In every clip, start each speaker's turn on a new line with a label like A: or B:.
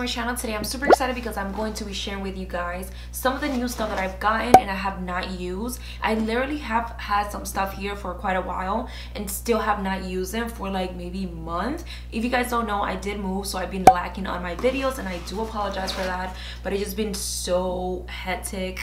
A: my channel. Today I'm super excited because I'm going to be sharing with you guys some of the new stuff that I've gotten and I have not used. I literally have had some stuff here for quite a while and still have not used them for like maybe a month. If you guys don't know, I did move, so I've been lacking on my videos and I do apologize for that, but it's just been so hectic.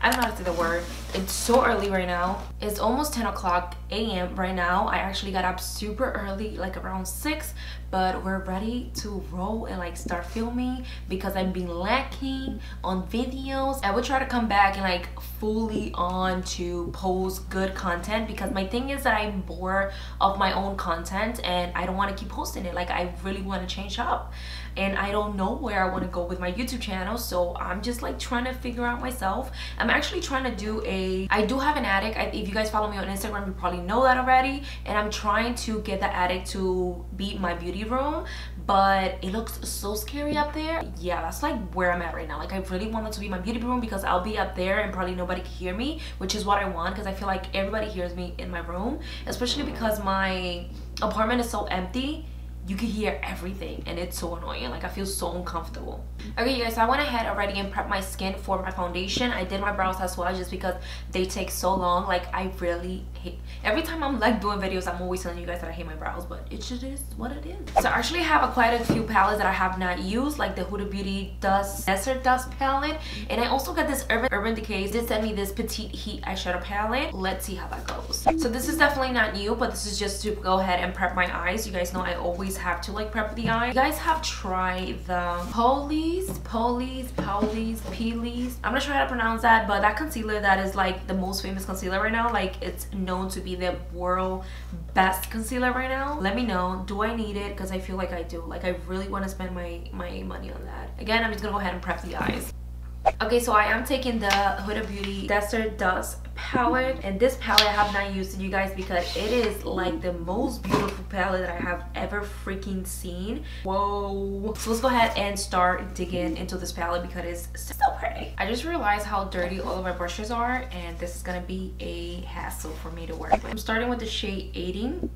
A: I don't know how to say the word. It's so early right now. It's almost 10 o'clock a.m. right now. I actually got up super early, like around 6, but we're ready to roll and like start filming because I've been lacking on videos. I will try to come back and like fully on to post good content, because my thing is that I'm bored of my own content and I don't want to keep posting it. Like, I really want to change up and I don't know where I want to go with my YouTube channel, so I'm just like trying to figure out myself. I'm actually trying to do I do have an attic. If you guys follow me on Instagram, you probably know that already, and I'm trying to get the attic to be my beauty room, but it looks so scary up there. Yeah, that's like where I'm at right now. Like, I really want it to be my beauty room because I'll be up there and probably nobody can hear me, which is what I want, because I feel like everybody hears me in my room, especially because my apartment is so empty. You can hear everything and it's so annoying. Like, I feel so uncomfortable. Okay, you guys, so I went ahead already and prepped my skin for my foundation. I did my brows as well, just because they take so long. Like, I really hate, every time I'm like doing videos, I'm always telling you guys that I hate my brows, but it just is what it is. So I actually have quite a few palettes that I have not used, like the Hudabeauty Desert Dust palette, and I also got this Urban Decay. They sent me this Petite Heat eyeshadow palette. Let's see how that goes. So this is definitely not new, but this is just to go ahead and prep my eyes. You guys know I always have to like prep the eye. You guys have tried the Polies. I'm not sure how to pronounce that, but that concealer that is like the most famous concealer right now. Like, it's known to be the world best concealer right now. Let me know, do I need it? Because I feel like I do. Like, I really want to spend my money on that. Again, I'm just gonna go ahead and prep the eyes. Okay, so I am taking the Hudabeauty Desert Dust palette, and this palette I have not used, you guys, because it is like the most beautiful palette that I have ever freaking seen. Whoa. So let's go ahead and start digging into this palette because it's so pretty. I just realized how dirty all of my brushes are, and this is gonna be a hassle for me to work with. I'm starting with the shade Edding,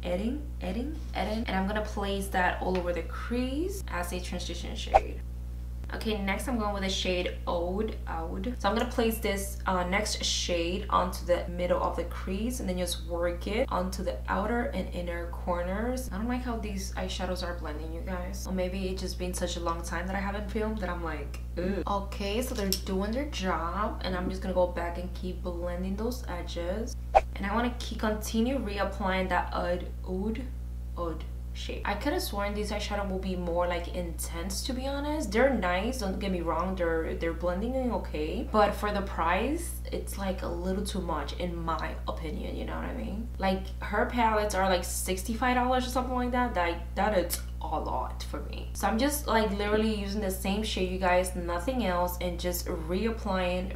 A: and I'm gonna place that all over the crease as a transition shade. Okay, next I'm going with the shade Ode. So I'm gonna place this next shade onto the middle of the crease and then just work it onto the outer and inner corners. I don't like how these eyeshadows are blending, you guys. Or maybe it's just been such a long time that I haven't filmed that I'm like, ugh. Okay, so they're doing their job, and I'm just gonna go back and keep blending those edges. And I want to continue reapplying that Ode shade. I could have sworn these eyeshadow will be more like intense, to be honest. They're nice, don't get me wrong, they're blending in okay, but for the price it's like a little too much in my opinion, you know what I mean? Like, her palettes are like $65 or something like that. That is a lot for me. So I'm just like literally using the same shade, you guys, nothing else, and just reapplying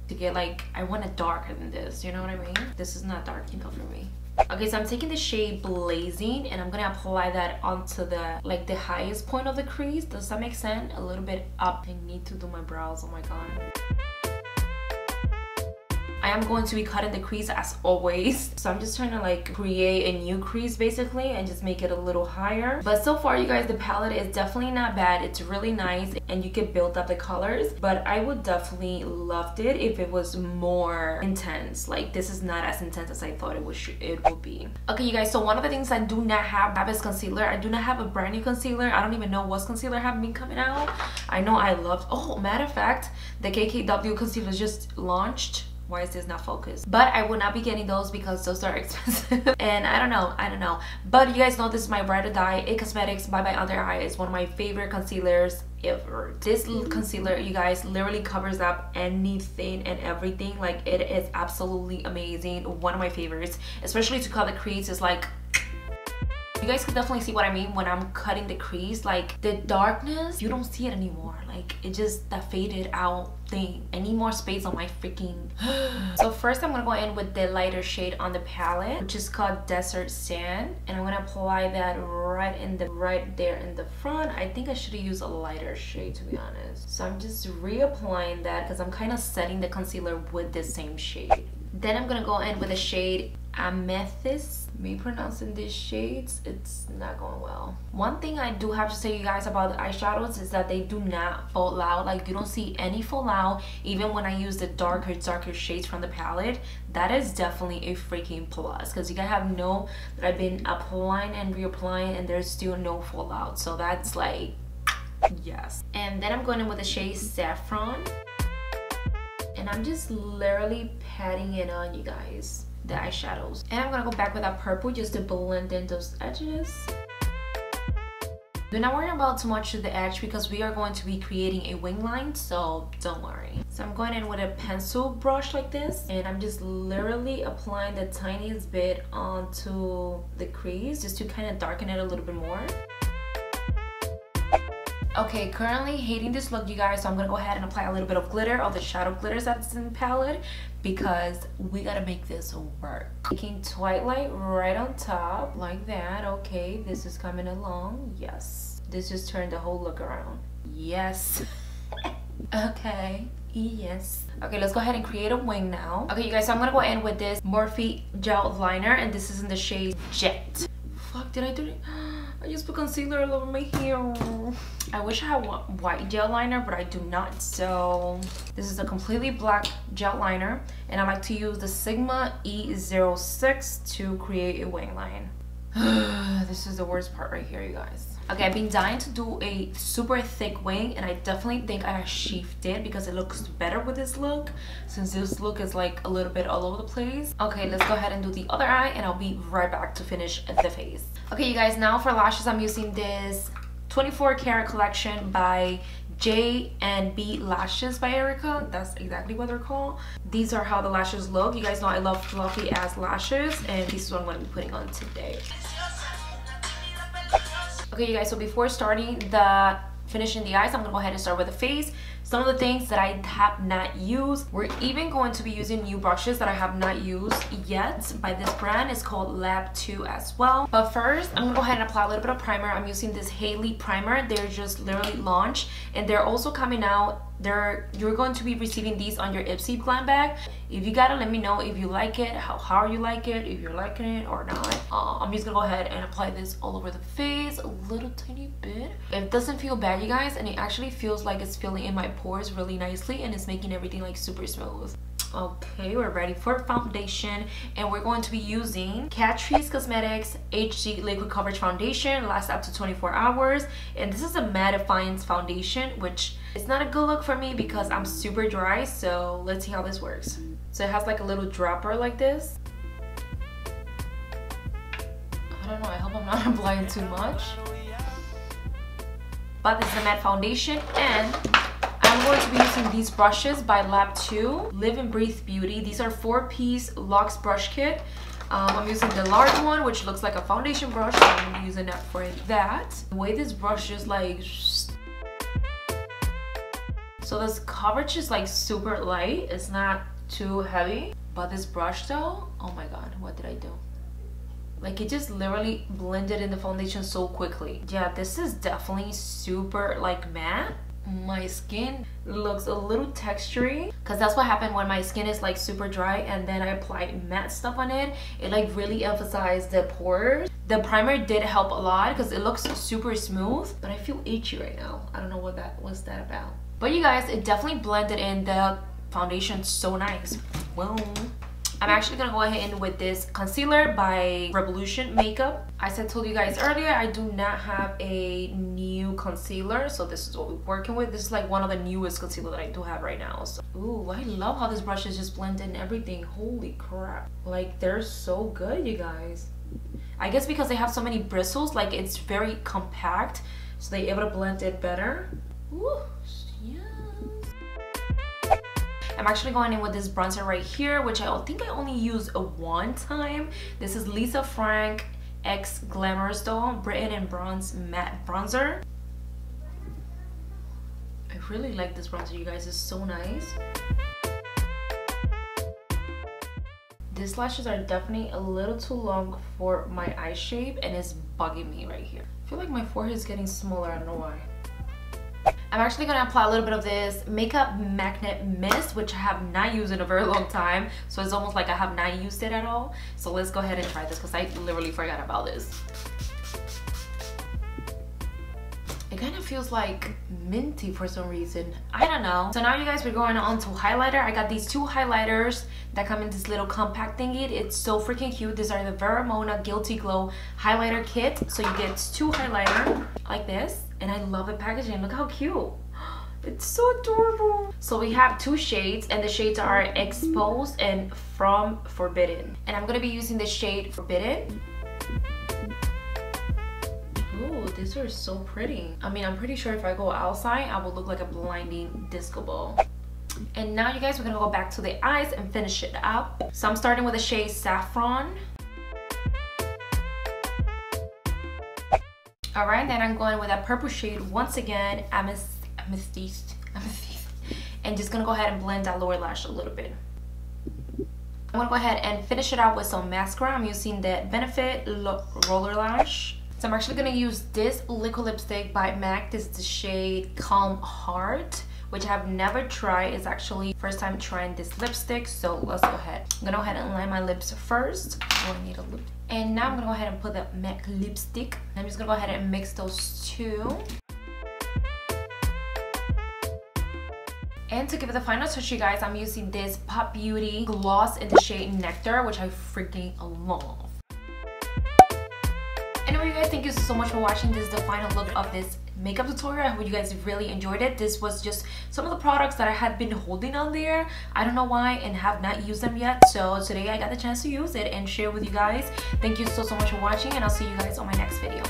A: to get like, I want it darker than this, you know what I mean? This is not dark enough for me. Okay, so I'm taking the shade Blazing and I'm gonna apply that onto the like the highest point of the crease. Does that make sense? A little bit up. I need to do my brows, oh my god. I am going to be cutting the crease as always, so I'm just trying to like create a new crease basically and just make it a little higher. But so far, you guys, the palette is definitely not bad. It's really nice and you can build up the colors, but I would definitely loved it if it was more intense. Like, this is not as intense as I thought it would be. Okay, you guys, so one of the things I do not have is concealer. I do not have a brand new concealer. I don't even know what concealer have been coming out. I know I loved, oh, matter of fact, the KKW concealer just launched. Why is this not focused? But I will not be getting those because those are expensive. And I don't know. But you guys know this is my Ride or Die It Cosmetics Bye Bye Under Eye. It's one of my favorite concealers ever. This little concealer, you guys, literally covers up anything and everything. Like, it is absolutely amazing. One of my favorites, especially to cut the crease. Is like, you guys can definitely see what I mean when I'm cutting the crease. Like, the darkness, you don't see it anymore. Like, it just, that faded out thing. I need more space on my freaking so first I'm gonna go in with the lighter shade on the palette, which is called Desert Sand, and I'm gonna apply that right there in the front. I think I should have used a lighter shade, to be honest. So I'm just reapplying that because I'm kind of setting the concealer with the same shade. Then I'm gonna go in with a shade Amethyst. Me pronouncing these shades, it's not going well. One thing I do have to say, you guys, about the eyeshadows is that they do not fall out. Like, you don't see any fall out even when I use the darker shades from the palette. That is definitely a freaking plus, because you guys have know that I've been applying and reapplying and there's still no fallout. So that's like, yes. And then I'm going in with the shade Saffron, and I'm just literally patting it on, you guys, the eyeshadows. And I'm gonna go back with that purple just to blend in those edges. Do not worry about too much to the edge because we are going to be creating a wing line, so don't worry. So I'm going in with a pencil brush like this, and I'm just literally applying the tiniest bit onto the crease just to kind of darken it a little bit more. Okay, currently hating this look, you guys, so I'm gonna go ahead and apply a little bit of glitter, of the shadow glitters that's in the palette, because we gotta make this work. Taking Twilight right on top like that. Okay, this is coming along. Yes, this just turned the whole look around. Yes. Okay, yes. Okay, let's go ahead and create a wing now. Okay, you guys, so I'm gonna go in with this Morphe gel liner, and this is in the shade Jet. Fuck, did I do it? I just put concealer all over my hair. I wish I had white gel liner, but I do not. So this is a completely black gel liner, and I like to use the Sigma E06 to create a wing line. This is the worst part right here, you guys. Okay, I've been dying to do a super thick wing, and I definitely think I achieved it because it looks better with this look, since this look is like a little bit all over the place. Okay, let's go ahead and do the other eye, and I'll be right back to finish the face. Okay, you guys, now for lashes, I'm using this 24 karat collection by J&B Lashes by Erica. That's exactly what they're called. These are how the lashes look. You guys know I love fluffy ass lashes, and this is what I'm going to be putting on today. Okay, you guys, so before starting finishing the eyes, I'm gonna go ahead and start with the face. Some of the things that I have not used. We're even going to be using new brushes that I have not used yet by this brand. It's called Lab 2 as well. But first, I'm gonna go ahead and apply a little bit of primer. I'm using this Haley primer. They're just literally launched, and they're also coming out. You're going to be receiving these on your Ipsy glam bag. If you got it, let me know if you like it, how you like it, if you're liking it or not. I'm just gonna go ahead and apply this all over the face, a little tiny bit. It doesn't feel bad, you guys, and it actually feels like it's filling in my pores really nicely, and it's making everything like super smooth. Okay, we're ready for foundation, and we're going to be using Catrice Cosmetics HD Liquid Coverage Foundation. Lasts up to 24 hours, and this is a mattifying foundation, which is not a good look for me because I'm super dry. So let's see how this works. So it has like a little dropper like this. I don't know, I hope I'm not applying too much, but this is a matte foundation, and I'm going to be using these brushes by Lab 2, Live and Breathe Beauty. These are 4-piece Luxe brush kit. I'm using the large one, which looks like a foundation brush, so I'm using that for that. The way this brush is like, so this coverage is like super light. It's not too heavy, but this brush though, oh my god, what did I do? Like, it just literally blended in the foundation so quickly. Yeah, this is definitely super like matte. My skin looks a little textury because that's what happened when my skin is like super dry and then I applied matte stuff on it. It like really emphasized the pores. The primer did help a lot because it looks super smooth, but I feel itchy right now. I don't know what that was about. But you guys, it definitely blended in the foundation so nice. Well, I'm actually gonna go ahead with this concealer by Revolution Makeup. As I told you guys earlier, I do not have a new concealer, so this is what we're working with. This is like one of the newest concealer that I do have right now. So, ooh, I love how this brush is just blending everything. Holy crap. Like, they're so good, you guys. I guess because they have so many bristles, like it's very compact, so they're able to blend it better. Ooh, yeah. I'm actually going in with this bronzer right here, which I think I only used one time. This is Lisa Frank X Glamorous Doll Britain and Bronze Matte Bronzer. I really like this bronzer, you guys. It's so nice. These lashes are definitely a little too long for my eye shape, and it's bugging me right here. I feel like my forehead is getting smaller. I don't know why. I'm actually going to apply a little bit of this makeup magnet mist, which I have not used in a very long time, so it's almost like I have not used it at all. So let's go ahead and try this because I literally forgot about this. It kind of feels like minty for some reason. I don't know. So now you guys, we're going on to highlighter. I got these two highlighters that come in this little compact thingy. It's so freaking cute. These are the Veramona Guilty Glow highlighter kit. So you get two highlighter like this. And I love the packaging. Look how cute. It's so adorable. So we have two shades, and the shades are Exposed and From Forbidden. And I'm gonna be using the shade Forbidden. Ooh, these are so pretty. I mean, I'm pretty sure if I go outside, I will look like a blinding disco ball. And now you guys, we're gonna go back to the eyes and finish it up. So I'm starting with the shade Saffron. All right, then I'm going with that purple shade once again, Amethyst. And just gonna go ahead and blend that lower lash a little bit. I'm gonna go ahead and finish it out with some mascara. I'm using the Benefit Roller Lash. So I'm actually gonna use this liquid lipstick by MAC. This is the shade Calm Heart, which I have never tried. It's actually first time trying this lipstick. So let's go ahead. I'm gonna go ahead and line my lips first. Oh, I need a lip. And now I'm gonna go ahead and put the MAC lipstick. I'm just gonna go ahead and mix those two. And to give it the final touch, you guys, I'm using this Pop Beauty gloss in the shade Nectar, which I freaking love. Anyway, you guys, thank you so much for watching. This is the final look of this makeup tutorial. I hope you guys really enjoyed it. This was just some of the products that I had been holding on there. I don't know why and have not used them yet. So today I got the chance to use it and share with you guys. Thank you so much for watching, and I'll see you guys on my next video.